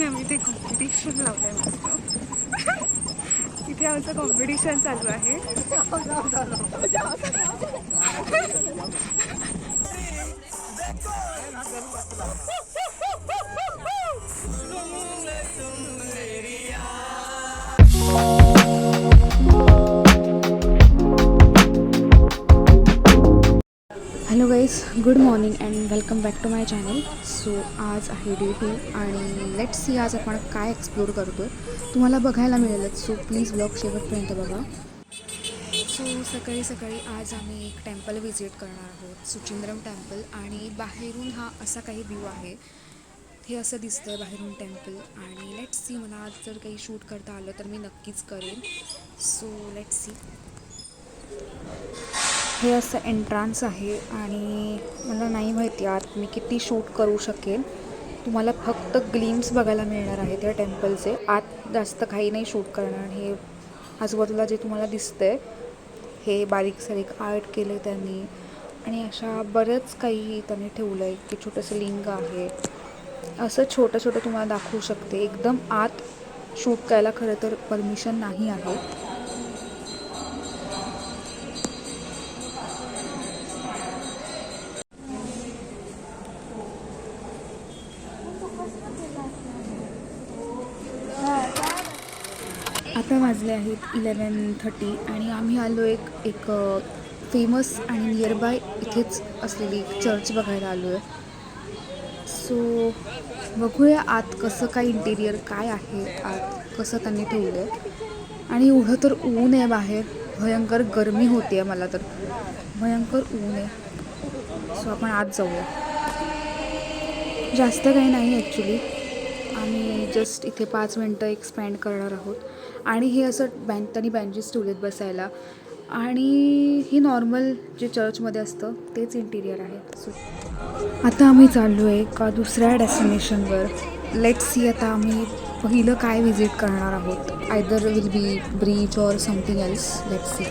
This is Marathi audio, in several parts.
आम्ही ते कॉम्पिटिशन लावलंय मस्त. इथे आमचं कॉम्पिटिशन चालू आहे. Hello guys, good morning and welcome back to my channel. So आज आहे डे 2 आणि लेट्स सी आज आपण काय एक्सप्लोर करतो आहे तुम्हाला बघायला मिळेलच. सो प्लीज ब्लॉग शेवटपर्यंत बघा. सो सकाळी सकाळी आज आम्ही एक टेम्पल व्हिजिट करणार आहोत, सुचिंद्रम टेम्पल. आणि बाहेरून हा असा काही व्ह्यू आहे. हे असं दिसतं आहे बाहेरून टेम्पल. आणि लेट्स सी, मला आज जर काही शूट करता आलं तर मी नक्कीच करेन. So let's see. हे असं एंट्रान्स आहे आणि मला नाही माहिती आत मी किती शूट करू शकेन. तुम्हाला फक्त ग्लिम्स बघायला मिळणार आहे त्या टेम्पलचे. आत जास्त काही नाही शूट करणार. हे आजूबाजूला जे तुम्हाला दिसतंय हे बारीक सारीक आर्ट केलं आहे त्यांनी. आणि अशा बरंच काही त्यांनी ठेवलं आहे की छोटंसं लिंग आहे. असं छोटं छोटं तुम्हाला दाखवू शकते. एकदम आत शूट करायला खरं तर परमिशन नाही आहे. आता वाजले आहेत 11:30 आणि आम्ही आलो एक फेमस आणि नियरबाय इथेच असलेली चर्च बघायला आलो आहे. सो बघूया आत कसं काय इंटिरियर काय आहे, आत कसं त्यांनी ठेवलं आहे. आणि एवढं तर ऊन आहे बाहेर, भयंकर गरमी होते आहे. मला तर भयंकर ऊन आहे. सो आपण आत जाऊया. जास्त काही नाही ॲक्च्युली, आम्ही जस्ट इथे 5 मिनटं एक स्पेंड करणार आहोत. आणि हे असं त्यांनी बेंचेस ठेवलेत बसायला. आणि ही नॉर्मल जे चर्चमध्ये असतं तेच इंटिरियर आहे. सो आता आम्ही चाललो आहे एका दुसऱ्या डेस्टिनेशनवर. लेट्स सी आता आम्ही पहिलं काय व्हिजिट करणार आहोत. Either will be bridge or something else. Let's see.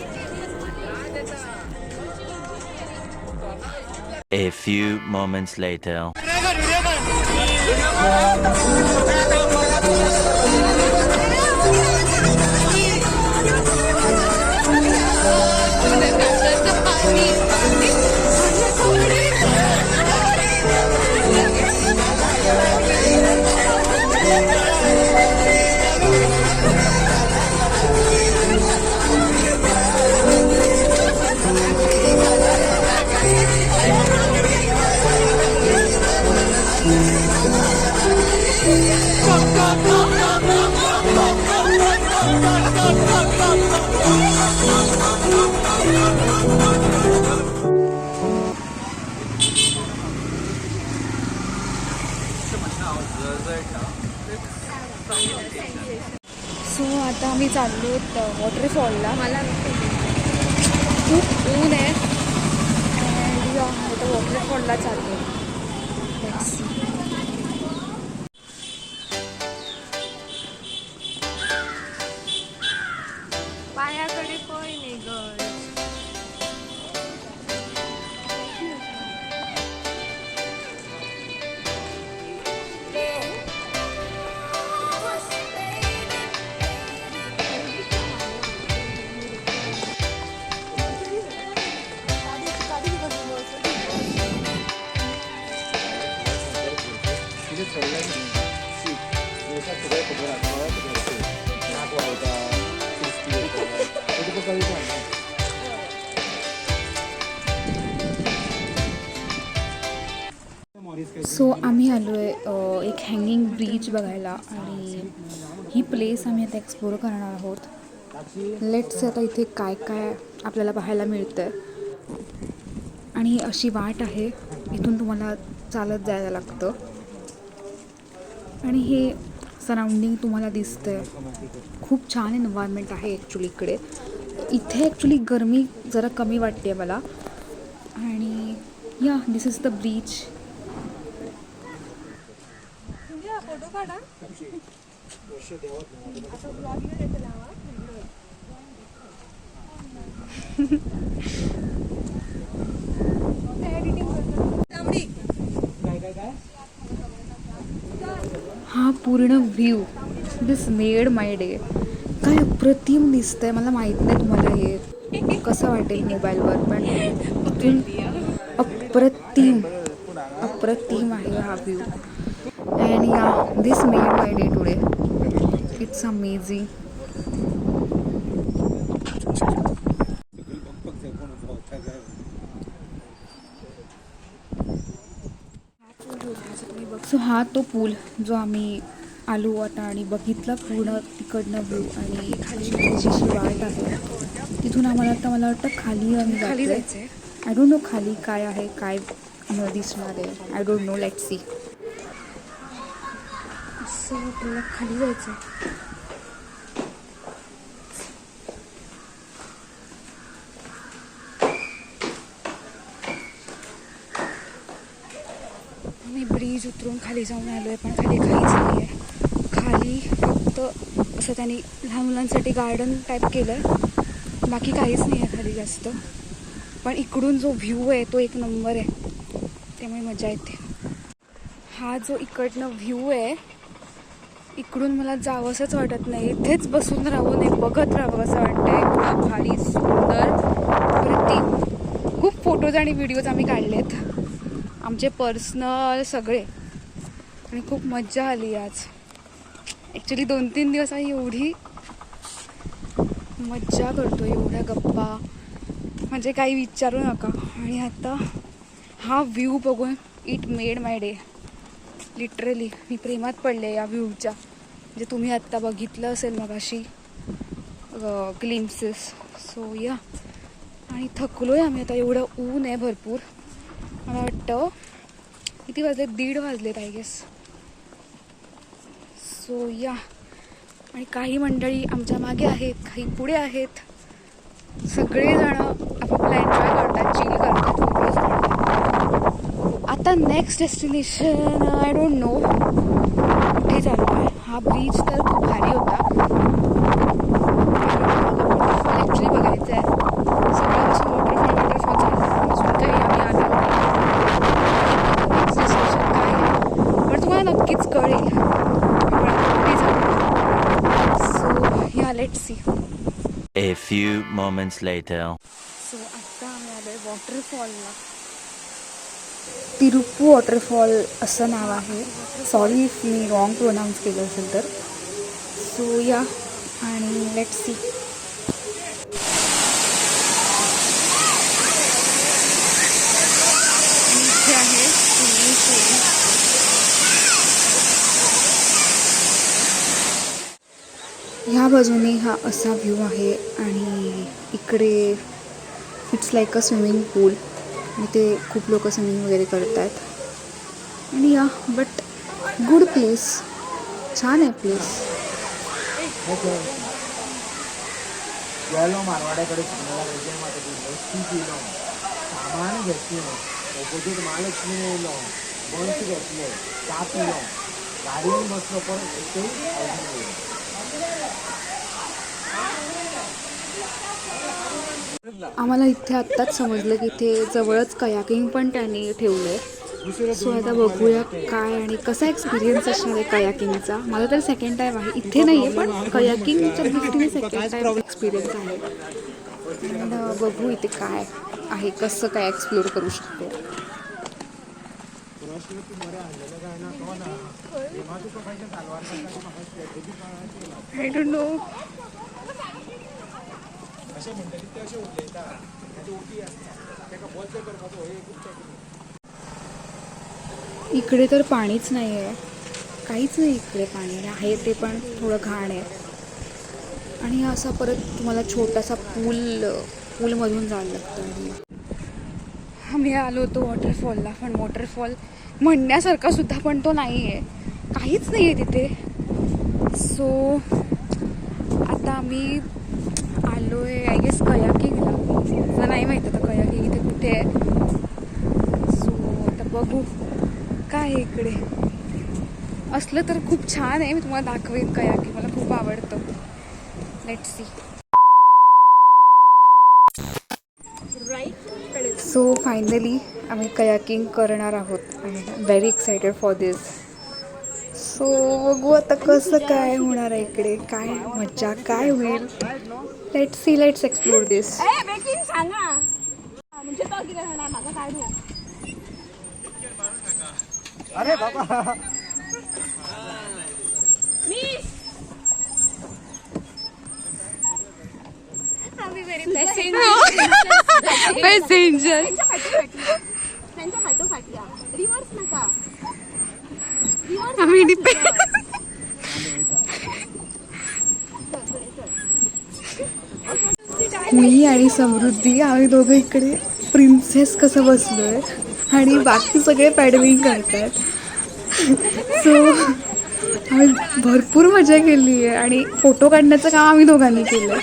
A few moments later. So आता आम्ही चाललो आहोत वॉटरफॉलला. मला खूप ऊन आहे आणि आता वॉटरफॉलला चाललो. Let's see. पायाकडे कोय नाही गं. सो आम्ही आलो आहे एक हँगिंग ब्रिज बघायला. आणि ही प्लेस आम्ही आता एक्सप्लोर करणार आहोत. लेट्स आता इथे काय काय आपल्याला पाहायला मिळतं आहे. आणि अशी वाट आहे, इथून तुम्हाला चालत जायला लागतं. आणि हे सराउंडिंग तुम्हाला दिसतं आहे. खूप छान एन्व्हायरमेंट आहे ॲक्च्युली इकडे. इथे ॲक्च्युली गरमी जरा कमी वाटते मला. आणि या दिस इज द ब्रिज. फोटो काढा. हा पूर्ण view this made my day. काय अप्रतिम दिसतंय. मला माहीत नाही तुम्हाला हे कसं वाटेल मोबाईलवर, पण इथून अप्रतिम अप्रतिम आहे हा व्ह्यू. अँड या this made my day today. It's amazing. So हा तो पूल जो आम्ही आलो आता आणि बघितला पूर्ण तिकडनं व्ह्यू आणि खाली जी वाट आहे तिथून आम्हाला आता मला वाटतं खाली आम्ही जायचं. आय डोंट नो खाली काय आहे, काय दिसणार आहे. I don't know, let's see. असं आपल्याला खाली जायचं. मी ब्रिज उतरून खाली जाऊन आलो आहे, पण खाली काहीच नाही आहे. खाली फक्त असं त्यांनी लहान मुलांसाठी गार्डन टाईप केलं आहे, बाकी काहीच नाही आहे खाली जास्त. पण इकडून जो व्ह्यू आहे तो एक नंबर आहे, त्यामुळे मजा येते. हा जो इकडनं व्ह्यू आहे, इकडून मला जावंसंच वाटत नाही. इथेच बसून राहू नये, बघत राहावं असं वाटतंय. एवढं भारी सुंदर प्रतिम. खूप फोटोज आणि व्हिडिओज आम्ही काढलेत, आमचे पर्सनल सगळे, आणि खूप मज्जा आली आज. ॲक्च्युली 2-3 दिवस आम्ही एवढी मज्जा करतो, एवढ्या गप्पा म्हणजे काही विचारू नका. आणि आता हा व्ह्यू बघून it made my day. Literally मी प्रेमात पडले या व्ह्यूच्या. म्हणजे तुम्ही आत्ता बघितलं असेल मगाशी ग्लिम्सेस. सो या, आणि थकलो आहे आम्ही आता. एवढं ऊन आहे भरपूर. मला वाटतं किती वाजले, 1:30 वाजलेत आय गेस. सो या, आणि काही मंडळी आमच्या मागे आहेत, काही पुढे आहेत. सगळेजण आपापला एन्जॉय करतात, चिल करतात, व्हिडिओज काढतात. आता next destination I don't know कुठे चालू आहे. हा ब्रिज तर खूप भारी होता. ॲक्च्युली बघायचं आहे. सगळ्यापासून वॉटरफॉल चालू अजून काही आम्ही आलो. नेक्स्ट डेस्टिनेशन काय आहे पण तुम्हाला नक्कीच कळेल. कुठे चालू. सो या, let's see. A few moments later. So आत्ता आम्ही आलो आहे वॉटरफॉलला. तिरुप्पू वॉटरफॉल असं नाव आहे. Sorry if me wrong pronouns केलं असेल तर. सो या, आणि लेट्स सी. इथे आहे स्विमिंग पूल. ह्या बाजूने हा असा व्ह्यू आहे, आणि इकडे इट्स लाईक अ स्विमिंग पूल. इथे खूप लोक स्विमिंग वगैरे करत आहेत. आणि या, बट गुड प्लेस, छान आहे प्लेस. गेलो मारवाड्याकडे सामान घेतले, ऑपोजिट महालक्ष्मी येयलो, बंच घेतले, चा पिलो, गाडीवर बसलो, पण एकही आम्हाला इथे आत्ताच समजलं की इथे जवळच कयाकिंग पण त्यांनी ठेवलं आहे. सो आता बघूया काय आणि कसा एक्सपिरियन्स असणार आहे कयाकिंगचा. मला तर सेकंड टाईम आहे, इथे नाही आहे पण कयाकिंगच्या दृष्टीने सेकंड टाईम एक्सपिरियन्स आहे. आणि बघू इथे काय आहे, कसं काय एक्सप्लोर करू शकतो. I don't know. इकडे तर पाणीच नाही आहे, काहीच नाही इकडे. पाणी आहे ते पण थोडं घाण आहे. आणि असा परत तुम्हाला छोटासा पूलमधून जायला लागतं. आम्ही आलो होतो वॉटरफॉलला, पण वॉटरफॉल म्हणण्यासारखा सुद्धा पण तो नाही आहे, काहीच नाही आहे तिथे. सो आता आम्ही आलो आहे आय गेस कयाकिंगला. मला नाही माहीत आता कयाकिंग इथे कुठे आहे. सो आता बघू काय आहे इकडे. असलं तर खूप छान आहे, मी तुम्हाला दाखवेन कयाकिंग, मला खूप आवडतं. Let's see. सो फायनली आम्ही कयाकिंग करणार आहोत. I am very excited for this. So बघू आता कसं काय होणार आहे इकडे, काय मज्जा काय होईल. लेट्स एक्सप्लोर दिस. अरे बाबा पॅसेंजर आम्ही मी आणि समृद्धी आम्ही दोघं इकडे प्रिन्सेस कसं बसलोय आणि बाकी सगळे पॅडलिंग करतात. सो आम्ही भरपूर मजा केली आहे आणि फोटो काढण्याचं काम आम्ही दोघांनी केलं.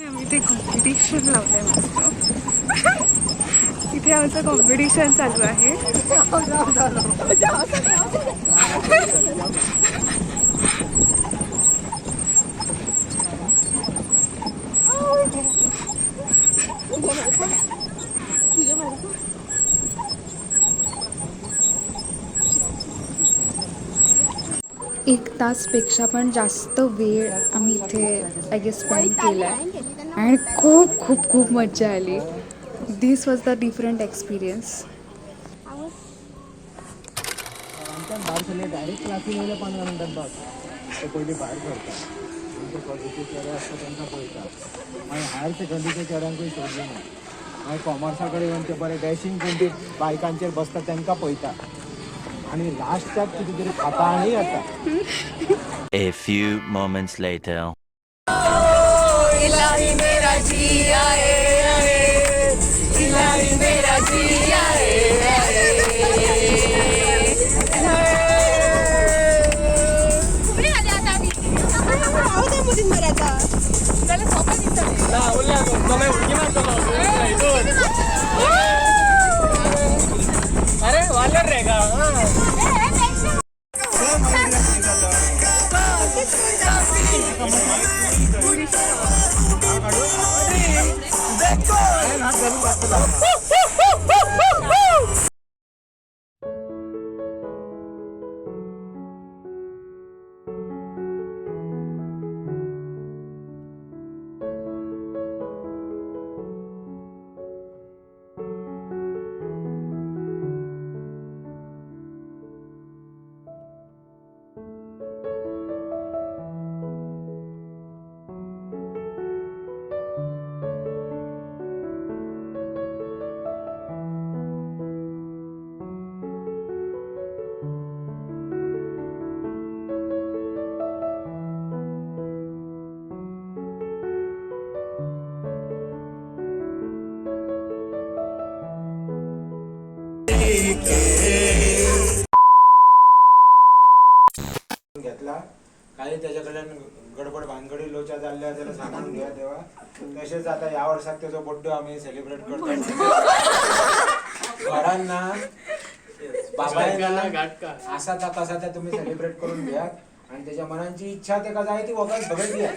आम्ही ते कॉम्पिटिशन लावलंय मस्त. इथे आमचं कॉम्पिटिशन चालू आहे. एक तासपेक्षा पण जास्त वेळ आम्ही इथे आय गेस स्पेंड केला आहे आणि खूप खूप खूप मजा आली. दिस वॉज द डिफरंट एक्सपिरियन्स. भायर सरले डायरेक्ट क्लासीन येयले 15 मिनटां बस ते पयलीं भायर सरता ते कॉलेजीचे चेडे आसता तांकां पळयता मागीर हायर सेकंडरीच्या चेड्यांकूय सोडली ना मागीर कॉमर्सा कडेन येवन ते बरे डॅशिंग करून ते बायकांचेर बसता तांकां पळयता आणि लास्टाक कितें तरी खाता आनी येता. A few moments later. घेतला काही त्याच्याकडे गडबड भानगडी लोचा जाल्ल्या त्याला सांगून घ्या तेव्हा. तसेच आता या वर्षात त्याचा बर्थडे आम्ही सेलिब्रेट करतो घरान ना बाबा असा तसा त्या तुम्ही सेलिब्रेट करून घ्या आणि त्याच्या मनाची इच्छा ते का जाय ती वगैरे बघत घ्या.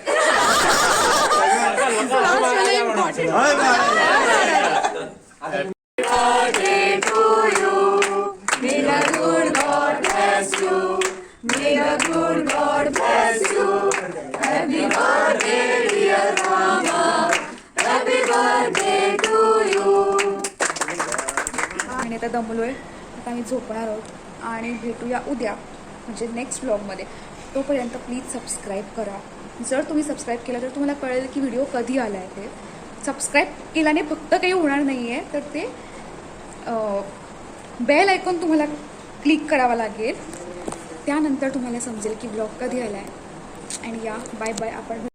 आणि आता दमलोय, आता आम्ही झोपणार आहोत आणि भेटूया उद्या म्हणजे नेक्स्ट व्लॉगमध्ये. तोपर्यंत प्लीज सबस्क्राईब करा. जर तुम्ही सबस्क्राईब केलं तर तुम्हाला कळेल की व्हिडिओ कधी आला आहे. ते सबस्क्राईब केल्याने फक्त काही होणार नाही आहे, तर ते बेल आयकॉन तुम्हाला क्लिक करावा लागेल. त्यानंतर तुम्हाला समजेल की व्लॉग कधी आला आहे. आणि या बाय बाय. आपण